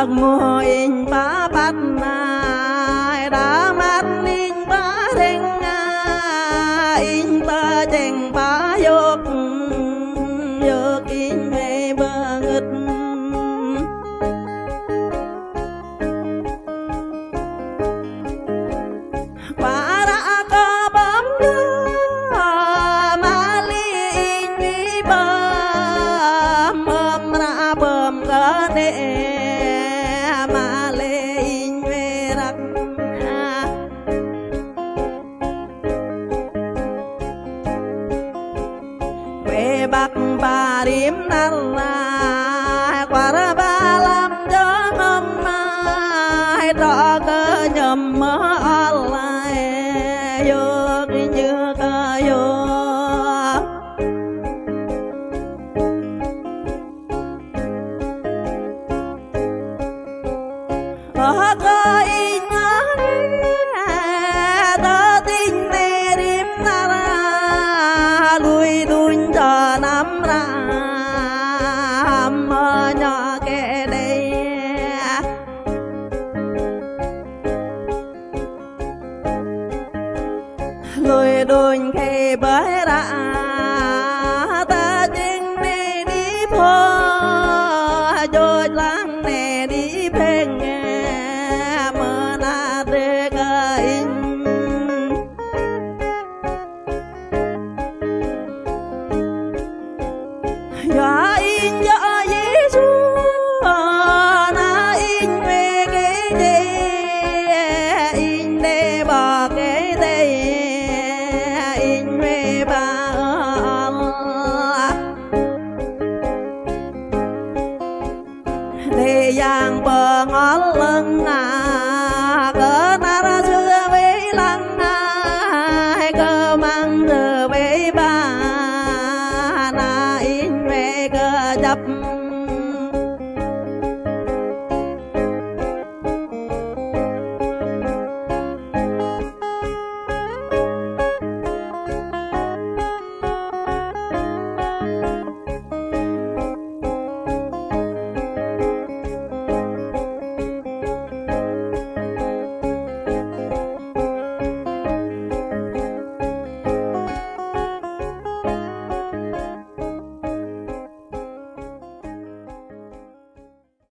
mùa in ba bắt mai đã mắt in ba đen in ta chèn ba yok yok in mê bơ ngực quá đã có bấm đưa mà li in mi bơm bơm ra bơm cỡ nệ mà lê in về rắc về bắc ba điểm năn là qua ra ba làm cho ngâm mai rõ cơ nhầm mơ lại vô như cơ vô ở cơ in ta tin mê điểm ra lui đun cho nắm ra mơ nhỏ kẻ đây lui đun khi bới ra